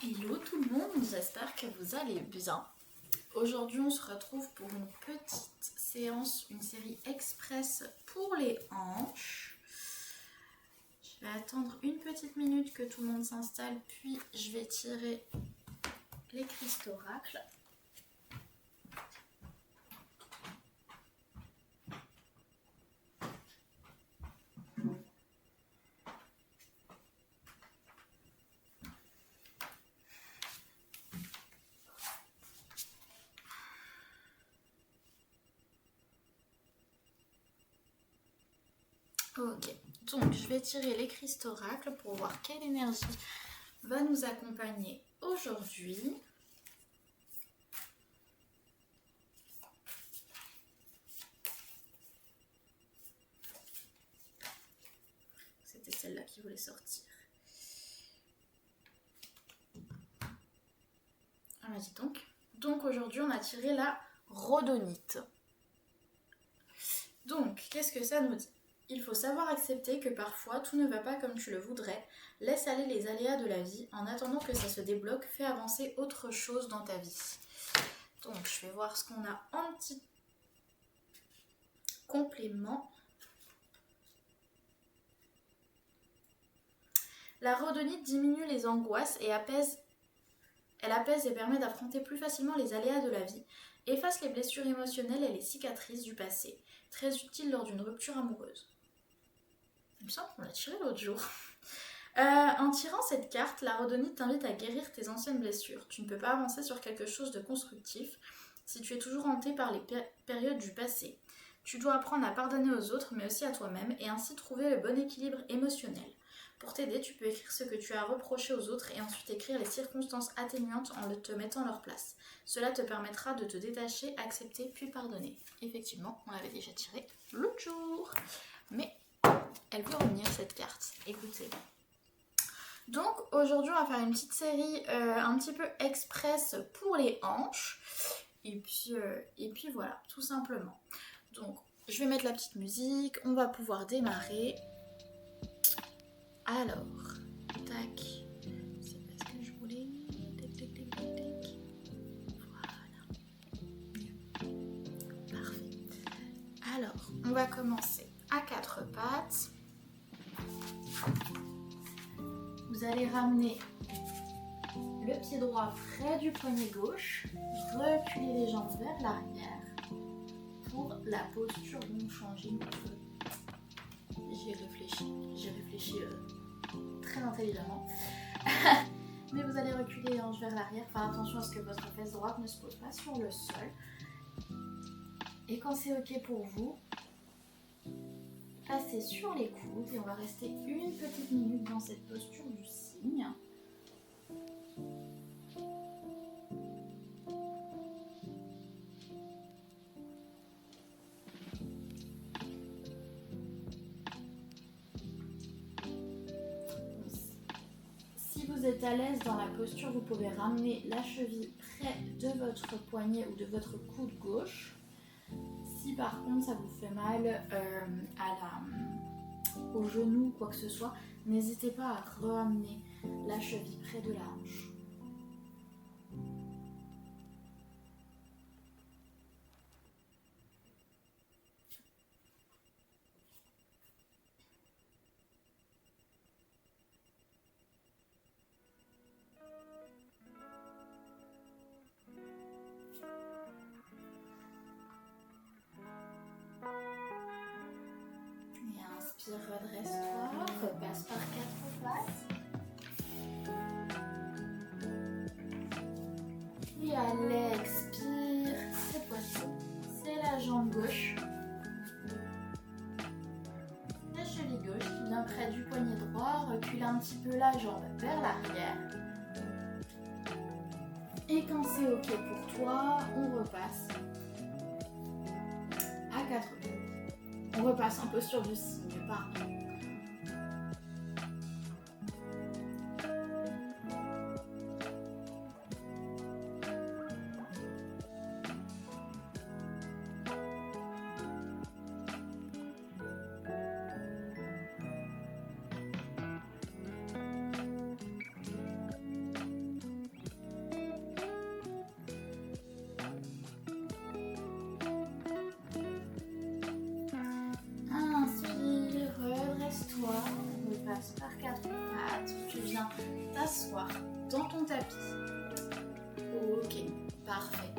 Hello tout le monde, j'espère que vous allez bien. Aujourd'hui on se retrouve pour une petite séance, une série express pour les hanches. Je vais attendre une petite minute que tout le monde s'installe, puis je vais tirer les cristaux-oracles. Ok, donc je vais tirer les cristaux-oracles pour voir quelle énergie va nous accompagner aujourd'hui. C'était celle-là qui voulait sortir. Ah, vas-y donc. Donc aujourd'hui on a tiré la rhodonite. Donc, qu'est-ce que ça nous dit ? Il faut savoir accepter que parfois tout ne va pas comme tu le voudrais. Laisse aller les aléas de la vie. En attendant que ça se débloque, fais avancer autre chose dans ta vie. Donc, je vais voir ce qu'on a en petit complément. La rhodonite diminue les angoisses et elle apaise et permet d'affronter plus facilement les aléas de la vie. Efface les blessures émotionnelles et les cicatrices du passé. Très utile lors d'une rupture amoureuse. Il me semble qu'on l'a tiré l'autre jour. En tirant cette carte, la rhodonite t'invite à guérir tes anciennes blessures. Tu ne peux pas avancer sur quelque chose de constructif si tu es toujours hanté par les périodes du passé. Tu dois apprendre à pardonner aux autres, mais aussi à toi-même, et ainsi trouver le bon équilibre émotionnel. Pour t'aider, tu peux écrire ce que tu as reproché aux autres et ensuite écrire les circonstances atténuantes en te mettant à leur place. Cela te permettra de te détacher, accepter, puis pardonner. Effectivement, on l'avait déjà tiré l'autre jour, mais elle veut revenir cette carte. Écoutez. Donc aujourd'hui on va faire une petite série un petit peu express pour les hanches. Et puis voilà, tout simplement. Donc je vais mettre la petite musique, on va pouvoir démarrer. Alors, tac, c'est pas ce que je voulais. Tac, tac, tac, tac, tac. Voilà. Parfait. Alors, on va commencer à quatre pattes. Vous allez ramener le pied droit près du poignet gauche, reculer les jambes vers l'arrière pour la posture donc changer. J'ai réfléchi très intelligemment. Mais vous allez reculer les hanches vers l'arrière, faire attention à ce que votre fesse droite ne se pose pas sur le sol. Et quand c'est ok pour vous, passez sur les coudes et on va rester une petite minute dans cette posture du cygne. Si vous êtes à l'aise dans la posture, vous pouvez ramener la cheville près de votre poignet ou de votre coude gauche. Si par contre ça vous fait mal au genou ou quoi que ce soit, n'hésitez pas à ramener la cheville près de la hanche. Inspire, redresse-toi, repasse par quatre pattes. Et à l'expire, cette fois-ci, c'est la jambe gauche. La cheville gauche qui vient près du poignet droit, recule un petit peu la jambe vers l'arrière. Et quand c'est ok pour toi, on repasse à quatre pattes. On repasse en posture du cygne, pardon. t'asseoir dans ton tapis. Ok, parfait.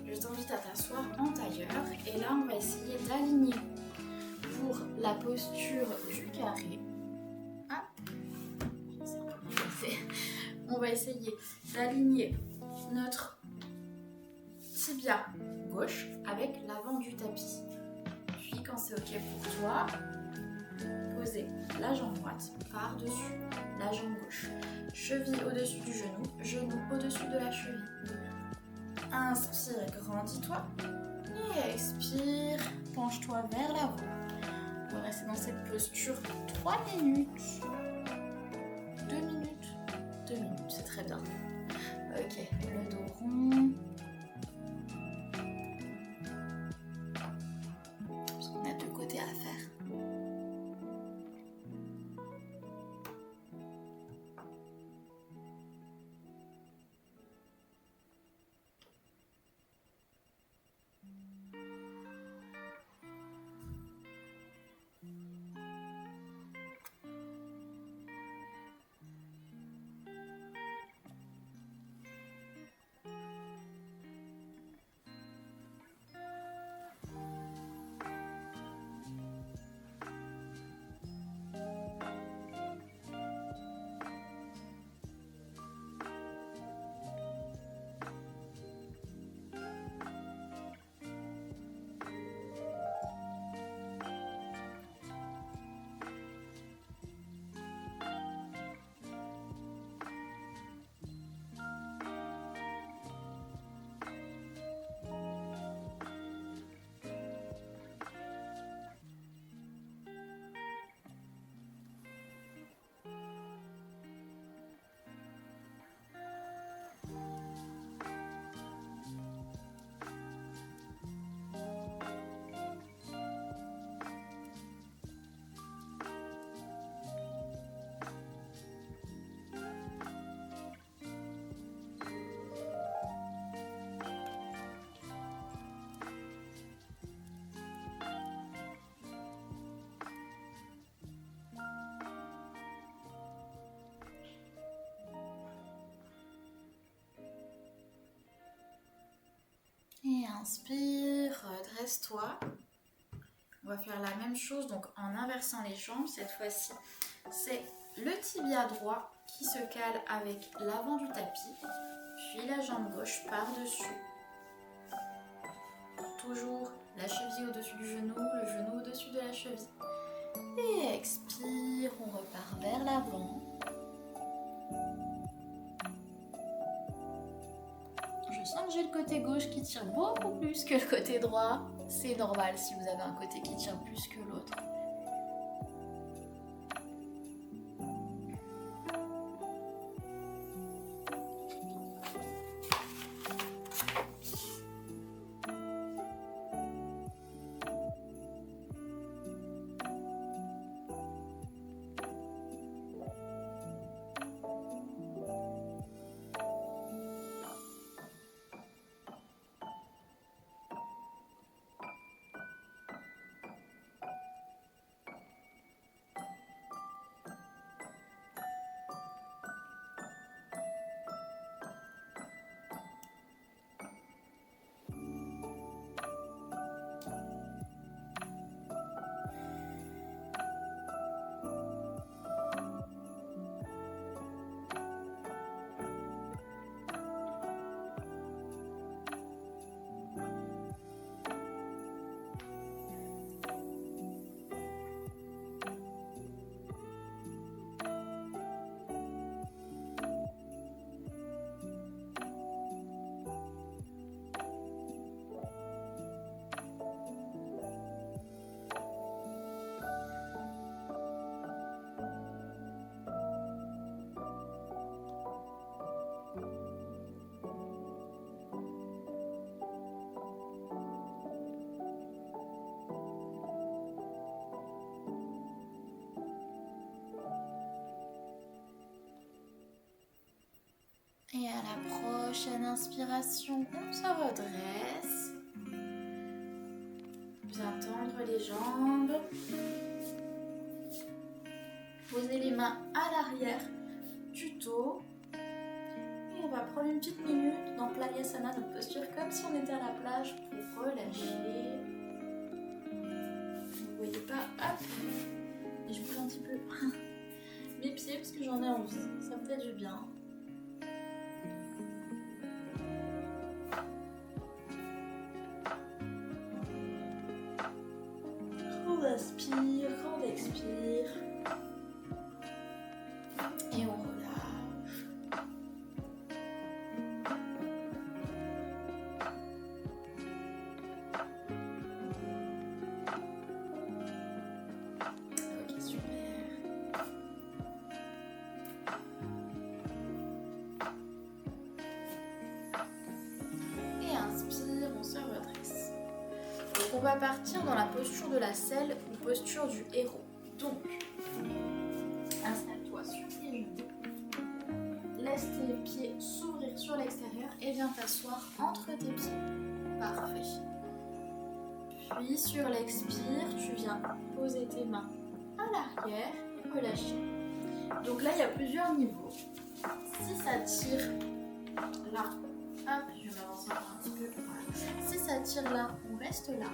Je t'invite à t'asseoir en tailleur et là on va essayer d'aligner pour la posture du carré. Ah, on va essayer d'aligner notre tibia gauche avec l'avant du tapis. Puis quand c'est ok pour toi, posez la jambe droite par-dessus la jambe gauche. Cheville au-dessus du genou, genou au-dessus de la cheville. Inspire, grandis-toi. Et expire, penche-toi vers l'avant. On va rester dans cette posture 3 minutes. 2 minutes. 2 minutes, c'est très bien. Ok, le dos rond. Parce qu'on a 2 côtés à faire. Et inspire, redresse-toi. On va faire la même chose donc en inversant les jambes. Cette fois-ci, c'est le tibia droit qui se cale avec l'avant du tapis, puis la jambe gauche par-dessus. Toujours la cheville au-dessus du genou, le genou au-dessus de la cheville. Et expire, on repart vers l'avant. Je sens que j'ai le côté gauche qui tire beaucoup plus que le côté droit. C'est normal si vous avez un côté qui tire plus que l'autre. Et à la prochaine inspiration, on se redresse. Bien tendre les jambes. Posez les mains à l'arrière du dos. Et on va prendre une petite minute dans Playasana, notre posture comme si on était à la plage pour relâcher. Vous ne voyez pas, hop. Et je bouge un petit peu mes pieds parce que j'en ai envie. Ça me fait du bien. On inspire, on expire. Et on relâche. Ok, super. Et inspire, on se redresse. Donc on va partir dans la posture de la selle ou posture du héros. Donc, installe-toi sur tes genoux. Laisse tes pieds s'ouvrir sur l'extérieur et viens t'asseoir entre tes pieds. Parfait. Puis sur l'expire, tu viens poser tes mains à l'arrière et relâcher. Donc là, il y a plusieurs niveaux. Si ça tire là, hop, je vais m'avancer un petit peu. Voilà. Si ça tire là, on reste là.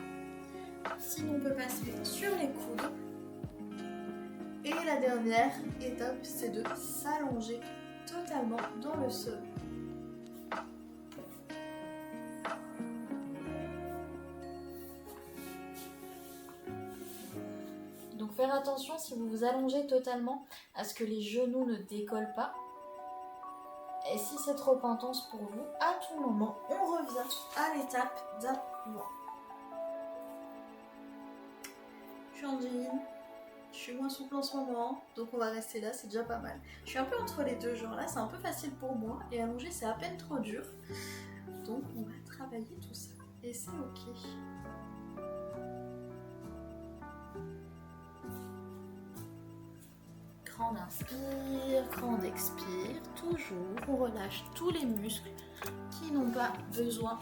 Sinon, on peut passer sur les coudes. Et la dernière étape, c'est de s'allonger totalement dans le sol. Donc faire attention si vous vous allongez totalement à ce que les genoux ne décollent pas. Et si c'est trop intense pour vous, à tout moment, on revient à l'étape d'avant. Je suis en jean, je suis moins souple en ce moment, donc on va rester là, c'est déjà pas mal. Je suis un peu entre les deux, genre là c'est un peu facile pour moi, et allonger c'est à peine trop dur. Donc on va travailler tout ça, et c'est ok. Grand inspire, grand expire, toujours, on relâche tous les muscles qui n'ont pas besoin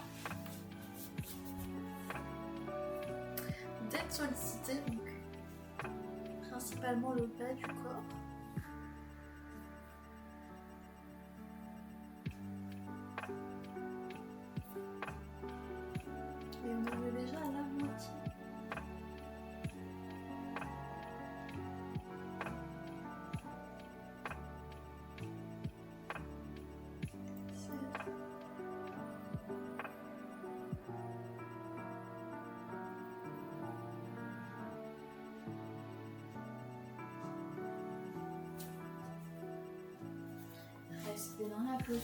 d'être sollicités, donc principalement le bas du corps. Et on en est déjà à la moitié. Restez dans la posture.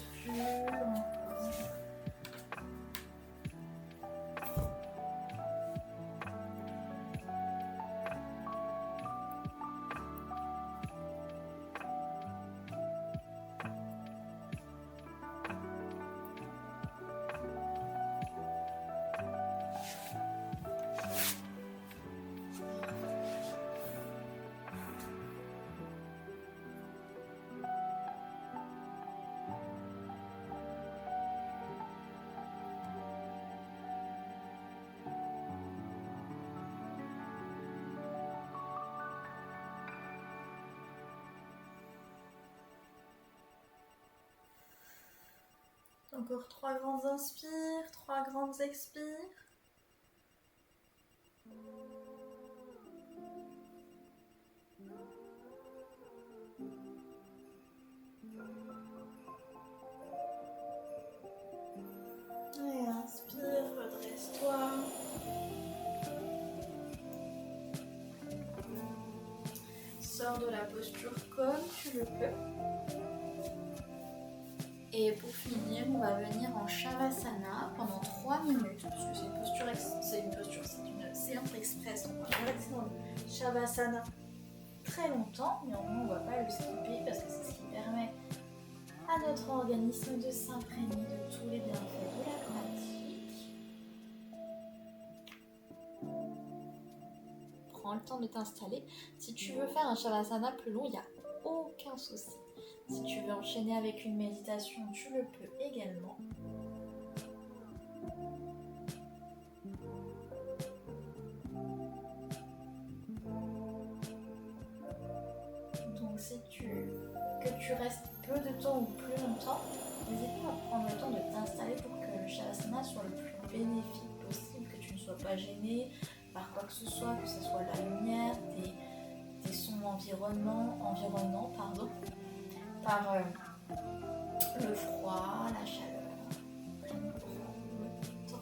Encore 3 grands inspires, 3 grandes expires. Et inspire, redresse-toi. Sors de la posture comme tu le peux. Et pour finir, on va venir en Shavasana pendant 3 minutes, parce que c'est une séance express, on va rester dans le Shavasana très longtemps, mais on ne va pas le skipper parce que c'est ce qui permet à notre organisme de s'imprégner de tous les bienfaits de la pratique. Prends le temps de t'installer. Si tu veux faire un Shavasana plus long, il n'y a aucun souci. Si tu veux enchaîner avec une méditation, tu le peux également. Donc que tu restes peu de temps ou plus longtemps, n'hésite pas à prendre le temps de t'installer pour que le Shavasana soit le plus bénéfique possible, que tu ne sois pas gêné par quoi que ce soit la lumière, des sons environnants, par le froid, la chaleur. Vraiment prendre le temps.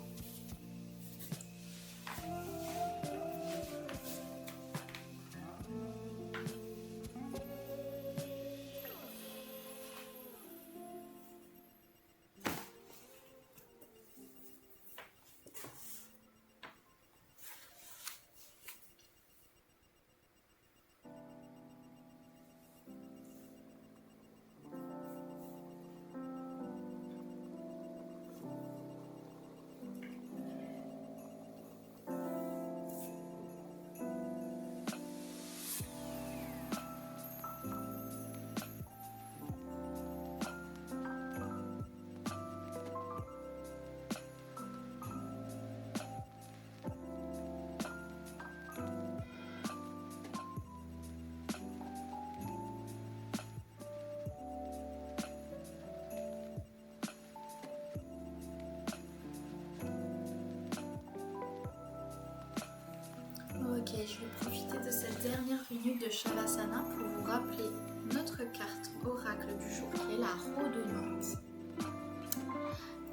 Ok, je vais profiter de cette dernière minute de Shavasana pour vous rappeler notre carte oracle du jour qui est la Rhodonite.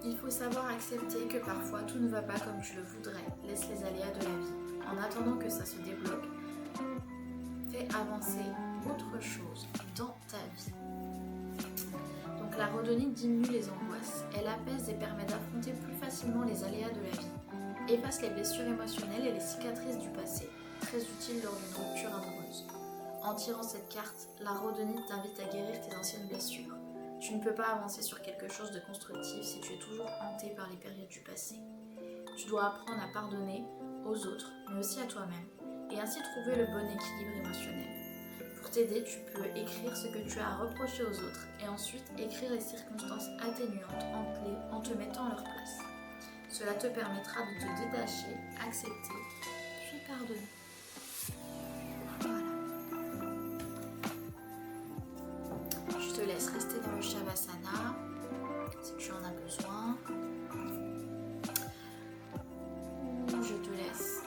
Il faut savoir accepter que parfois tout ne va pas comme tu le voudrais. Laisse les aléas de la vie. En attendant que ça se débloque, fais avancer autre chose dans ta vie. Donc la Rhodonite diminue les angoisses. Elle apaise et permet d'affronter plus facilement les aléas de la vie. Efface les blessures émotionnelles et les cicatrices du passé, très utile lors d'une rupture amoureuse. En tirant cette carte, la Rhodonite t'invite à guérir tes anciennes blessures. Tu ne peux pas avancer sur quelque chose de constructif si tu es toujours hanté par les périodes du passé. Tu dois apprendre à pardonner aux autres, mais aussi à toi-même, et ainsi trouver le bon équilibre émotionnel. Pour t'aider, tu peux écrire ce que tu as à reprocher aux autres, et ensuite écrire les circonstances atténuantes en te mettant à leur place. Cela te permettra de te détacher, accepter, puis pardonner. Voilà. Je te laisse rester dans le Shavasana si tu en as besoin. Ou je te laisse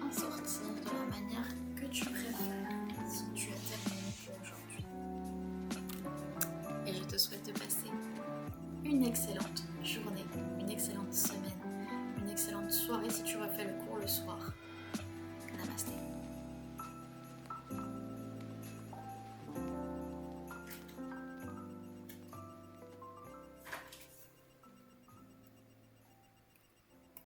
en sortir de la manière que tu préfères si tu as terminé pour aujourd'hui. Et je te souhaite de passer une excellente journée, une excellente semaine, une excellente soirée si tu refais le cours le soir. Namasté.